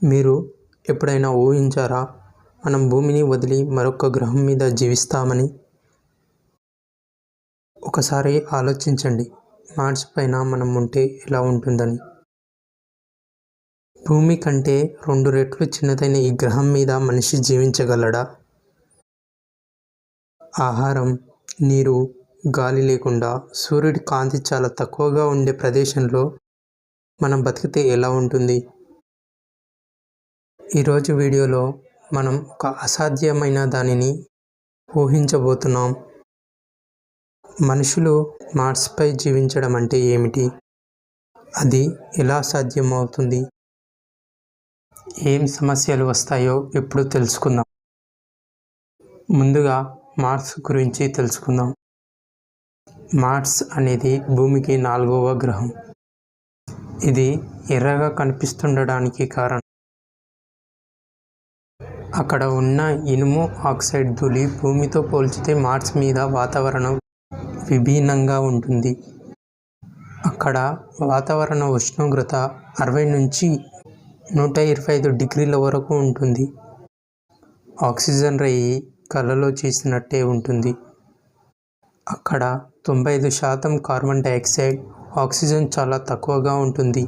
మీరు ఎప్పుడైనా ఊహించారా మనం భూమిని వదిలి మరొక గ్రహం మీద జీవిస్తామని? ఒకసారి ఆలోచించండి, మార్స్ పైన మనం ఉంటే ఎలా ఉంటుందని. భూమి కంటే 2 రెట్లు చిన్నదైన ఈ గ్రహం మీద మనిషి జీవించగలడా? ఆహారం, నీరు, గాలి లేకుండా సూర్యుడి కాంతి చాలా తక్కువగా ఉండే ప్రదేశంలో మనం బతికితే ఎలా ఉంటుంది? ఈరోజు వీడియోలో మనం ఒక అసాధ్యమైన దానిని ఊహించబోతున్నాం. మనుషులు మార్స్పై జీవించడం అంటే ఏమిటి? అది ఎలా సాధ్యమవుతుంది? ఏం సమస్యలు వస్తాయో ఇప్పుడు తెలుసుకుందాం. ముందుగా మార్స్ గురించి తెలుసుకుందాం. మార్స్ అనేది భూమికి 4వ గ్రహం. ఇది ఎర్రగా కనిపిస్తుండడానికి కారణం అక్కడ ఉన్న ఇనుము ఆక్సైడ్ ధూళి. భూమితో పోల్చితే మార్స్ మీద వాతావరణం విభిన్నంగా ఉంటుంది. అక్కడ వాతావరణ ఉష్ణోగ్రత 60 నుంచి 125 డిగ్రీల వరకు ఉంటుంది. ఆక్సిజన్ రేయి కళ్ళలో చేసినట్టే ఉంటుంది. అక్కడ 95% కార్బన్ డైఆక్సైడ్, ఆక్సిజన్ చాలా తక్కువగా ఉంటుంది.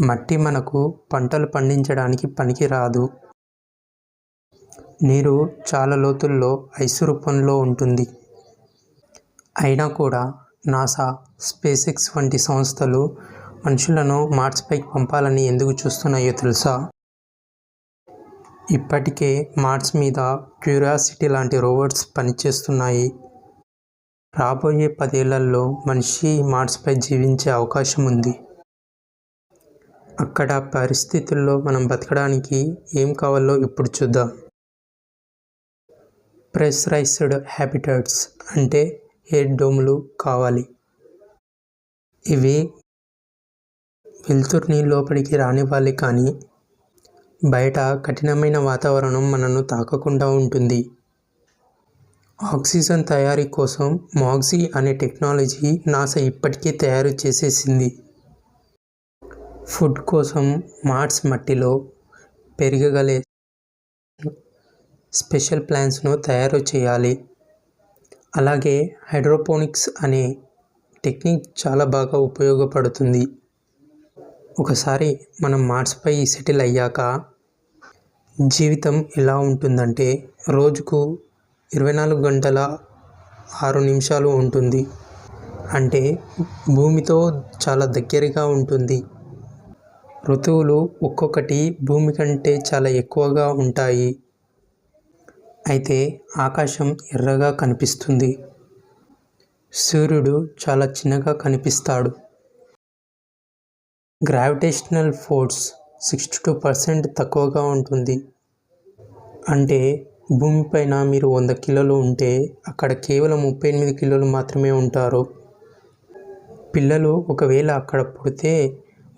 మట్టి మనకు పంటలు పండించడానికి పనికి రాదు. నీరు చాలా లోతుల్లో ఐసు రూపంలో ఉంటుంది. అయినా కూడా నాసా, స్పేస్ ఎక్స్ వంటి సంస్థలు మనుషులను మార్స్పైకి పంపాలని ఎందుకు చూస్తున్నాయో తెలుసా? ఇప్పటికే మార్స్ మీద క్యూరియాసిటీ లాంటి రోవర్స్ పనిచేస్తున్నాయి. రాబోయే 10 ఏళ్లలో మనిషి మార్స్పై జీవించే అవకాశం ఉంది. అక్కడ పరిస్థితుల్లో మనం బతకడానికి ఏం కావాలో ఇప్పుడు చూద్దాం. ప్రెషరైజ్డ్ హ్యాబిటాట్స్ అంటే ఎయిర్ డోములు కావాలి. ఇవి వెలుతురుని లోపలికి రానివ్వాలి, కానీ బయట కఠినమైన వాతావరణం మనను తాకకుండా ఉంటుంది. ఆక్సిజన్ తయారీ కోసం మాక్సీ అనే టెక్నాలజీ నాసా ఇప్పటికే తయారు చేసేసింది. ఫుడ్ కోసం మార్స్ మట్టిలో పెరగగలే స్పెషల్ ప్లాంట్స్ను తయారు చేయాలి. అలాగే హైడ్రోపోనిక్స్ అనే టెక్నిక్ చాలా బాగా ఉపయోగపడుతుంది. ఒకసారి మనం మార్స్పై సెటిల్ అయ్యాక జీవితం ఎలా ఉంటుందంటే, రోజుకు 24 గంటల 6 నిమిషాలు ఉంటుంది. అంటే భూమితో చాలా దగ్గరగా ఉంటుంది. ఋతువులు ఒక్కొక్కటి భూమి కంటే చాలా ఎక్కువగా ఉంటాయి. అయితే ఆకాశం ఎర్రగా కనిపిస్తుంది. సూర్యుడు చాలా చిన్నగా కనిపిస్తాడు. గ్రావిటేషనల్ ఫోర్స్ 62% తక్కువగా ఉంటుంది. అంటే భూమిపైన మీరు 100 కిలోలు ఉంటే అక్కడ కేవలం 38 కిలోలు మాత్రమే ఉంటారు. పిల్లలు ఒకవేళ అక్కడ పుడితే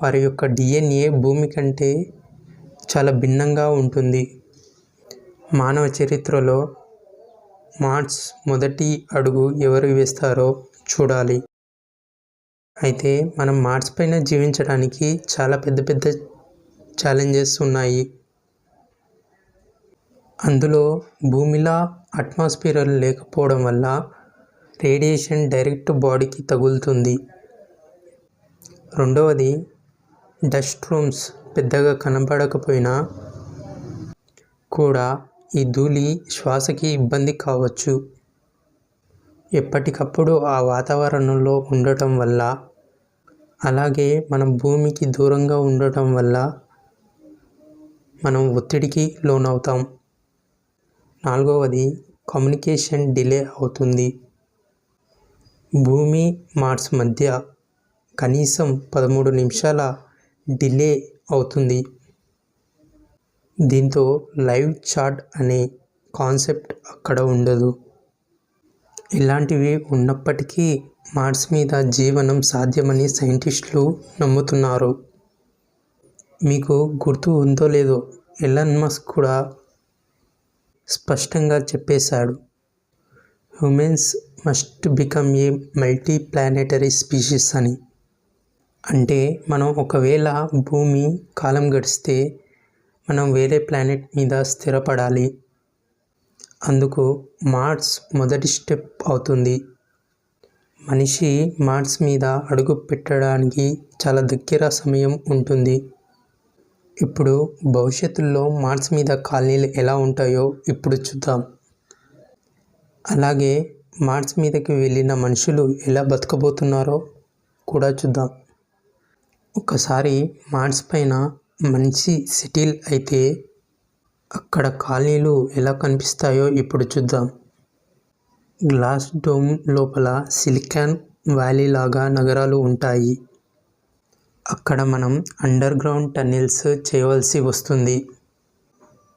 వారి యొక్క DNA భూమి కంటే చాలా భిన్నంగా ఉంటుంది. మానవ చరిత్రలో మార్స్ మొదటి అడుగు ఎవరు వేస్తారో చూడాలి. అయితే మనం మార్స్ పైన జీవించడానికి చాలా పెద్ద పెద్ద ఛాలెంజెస్ ఉన్నాయి. అందులో భూమిలా అట్మాస్ఫియర్ లేకపోవడం వల్ల రేడియేషన్ డైరెక్ట్ బాడీకి తగులుతుంది. రెండవది, డస్ట్ స్టోర్మ్స్ పెద్దగా కనబడకపోయినా కూడా ఈ ధూళి శ్వాసకి ఇబ్బంది కావచ్చు. ఎప్పటికప్పుడు ఆ వాతావరణంలో ఉండటం వల్ల, అలాగే మనం భూమికి దూరంగా ఉండటం వల్ల మనం ఒత్తిడికి లోనవుతాం. నాలుగవది, కమ్యూనికేషన్ డిలే అవుతుంది. భూమి, మార్స్ మధ్య కనీసం 13 నిమిషాల డిలే అవుతుంది. దీంతో లైవ్ చాట్ అనే కాన్సెప్ట్ అక్కడ ఉండదు. ఇలాంటివి ఉన్నప్పటికీ మార్స్ మీద జీవనం సాధ్యమని సైంటిస్టులు నమ్ముతున్నారు. మీకు గుర్తు ఉందో లేదో, ఎలాన్ మస్క్ కూడా స్పష్టంగా చెప్పేశాడు, humans must become a multi planetary species అని. అంటే మనం ఒకవేళ భూమి కాలం గడిస్తే మనం వేరే ప్లానెట్ మీద స్థిరపడాలి. అందుకు మార్స్ మొదటి స్టెప్ అవుతుంది. మనిషి మార్స్ మీద అడుగు పెట్టడానికి చాలా దగ్గర సమయం ఉంటుంది. ఇప్పుడు భవిష్యత్తులో మార్స్ మీద కాలనీలు ఎలా ఉంటాయో ఇప్పుడు చూద్దాం. అలాగే మార్స్ మీదకి వెళ్ళిన మనుషులు ఎలా బతకబోతున్నారో కూడా చూద్దాం. ఒకసారి మార్స్ పైన మనిషి సెటిల్ అయితే అక్కడ కాలనీలు ఎలా కనిపిస్తాయో ఇప్పుడు చూద్దాం. గ్లాస్ డోమ్ లోపల సిలికాన్ వ్యాలీ లాగా నగరాలు ఉంటాయి. అక్కడ మనం అండర్ గ్రౌండ్ టన్నెల్స్ చేయవలసి వస్తుంది.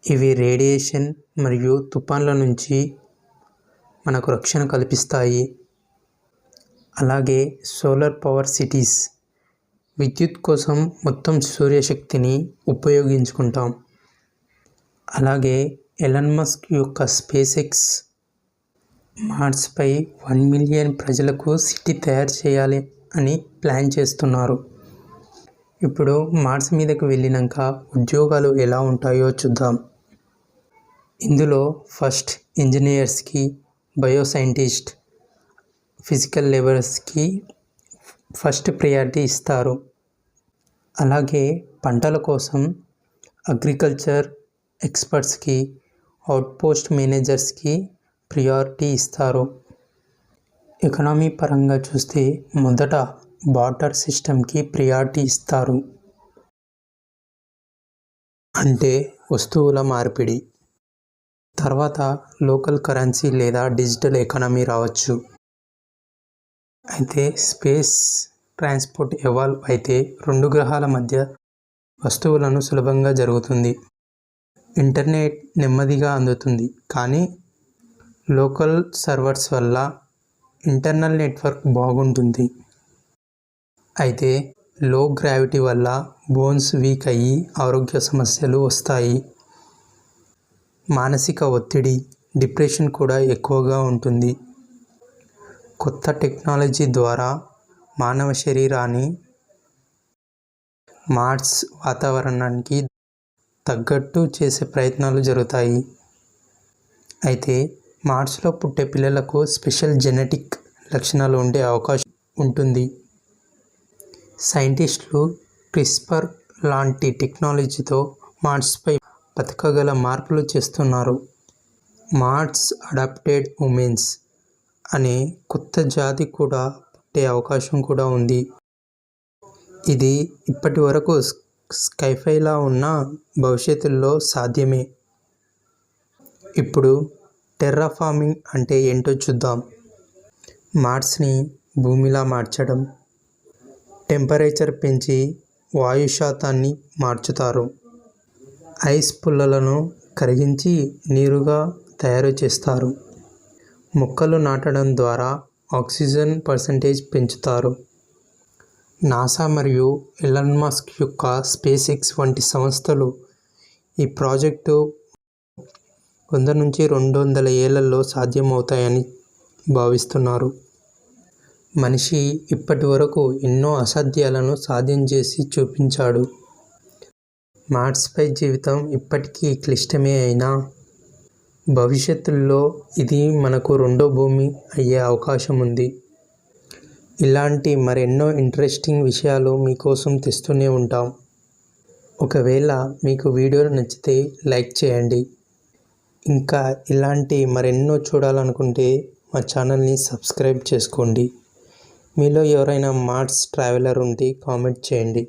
ఇవి రేడియేషన్ మరియు తుఫాన్ల నుంచి మనకు రక్షణ కల్పిస్తాయి. అలాగే సోలార్ పవర్ సిటీస్, విద్యుత్ కోసం మొత్తం సూర్యశక్తిని ఉపయోగించుకుంటాం. అలాగే ఎలాన్ మస్క్ యొక్క స్పేస్ ఎక్స్ మార్స్పై 1 మిలియన్ ప్రజలకు సిటీ తయారు చేయాలి అని ప్లాన్ చేస్తున్నారు. ఇప్పుడు మార్స్ మీదకు వెళ్ళినాక ఉద్యోగాలు ఎలా ఉంటాయో చూద్దాం. ఇందులో ఫస్ట్ ఇంజనీర్స్కి, బయోసైంటిస్ట్, ఫిజికల్ లేబరర్స్కి ఫస్ట్ ప్రయారిటీ ఇస్తారు. అలాగే పంటల కోసం అగ్రికల్చర్ ఎక్స్పర్ట్స్కి, అవుట్పోస్ట్ మేనేజర్స్కి ప్రియారిటీ ఇస్తారు. ఎకనామీ పరంగా చూస్తే మొదట బార్టర్ సిస్టమ్కి ప్రియారిటీ ఇస్తారు. అంటే వస్తువుల మార్పిడి. తర్వాత లోకల్ కరెన్సీ లేదా డిజిటల్ ఎకానమీ రావచ్చు. అయితే స్పేస్ ట్రాన్స్పోర్ట్ ఎవాల్వ్ అయితే 2 గ్రహాల మధ్య వస్తువులను సులభంగా జరుగుతుంది. ఇంటర్నెట్ నెమ్మదిగా అందుతుంది, కానీ లోకల్ సర్వర్స్ వల్ల ఇంటర్నల్ నెట్వర్క్ బాగుంటుంది. అయితే లో గ్రావిటీ వల్ల బోన్స్ వీక్ అయ్యి ఆరోగ్య సమస్యలు వస్తాయి. మానసిక ఒత్తిడి, డిప్రెషన్ కూడా ఎక్కువగా ఉంటుంది. కొత్త టెక్నాలజీ ద్వారా మానవ శరీరాన్ని మార్స్ వాతావరణానికి తగ్గట్టు చేసే ప్రయత్నాలు జరుగుతాయి. అయితే మార్స్లో పుట్టే పిల్లలకు స్పెషల్ జెనెటిక్ లక్షణాలు ఉండే అవకాశం ఉంటుంది. సైంటిస్టులు క్రిస్పర్ లాంటి టెక్నాలజీతో మార్స్పై బతకగల మార్పులు చేస్తున్నారు. మార్స్ అడాప్టెడ్ ఉమెన్స్ అనే కొత్త జాతి కూడా పుట్టే అవకాశం కూడా ఉంది. ఇది ఇప్పటి వరకు స్కైఫైలా ఉన్న భవిష్యత్తులో సాధ్యమే. ఇప్పుడు టెర్రాఫార్మింగ్ అంటే ఏంటో చూద్దాం. మార్స్ని భూమిలా మార్చడం. టెంపరేచర్ పెంచి వాయు శాతాన్ని మార్చుతారు. ఐస్ పుల్లలను కరిగించి నీరుగా తయారు చేస్తారు. మొక్కలు నాటడం ద్వారా ఆక్సిజన్ పర్సెంటేజ్ పెంచుతారు. నాసా మరియు ఎలాన్ మస్క్ యొక్క స్పేస్ ఎక్స్ వంటి సంస్థలు ఈ ప్రాజెక్టు 100 నుంచి 200 ఏళ్లలో సాధ్యమవుతాయని భావిస్తున్నారు. మనిషి ఇప్పటి వరకు ఎన్నో అసాధ్యాలను సాధ్యం చేసి చూపించాడు. మార్స్పై జీవితం ఇప్పటికీ క్లిష్టమే అయినా భవిష్యత్తులో ఇది మనకు రెండో భూమి అయ్యే అవకాశం ఉంది. ఇలాంటి మరెన్నో ఇంట్రెస్టింగ్ విషయాలు మీకోసం తెస్తూనే ఉంటాం. ఒకవేళ మీకు వీడియో నచ్చితే లైక్ చేయండి. ఇంకా ఇలాంటి మరెన్నో చూడాలనుకుంటే మా ఛానల్ని సబ్స్క్రైబ్ చేసుకోండి. మీలో ఎవరైనా మార్స్ ట్రావెలర్ ఉంటే కామెంట్ చేయండి.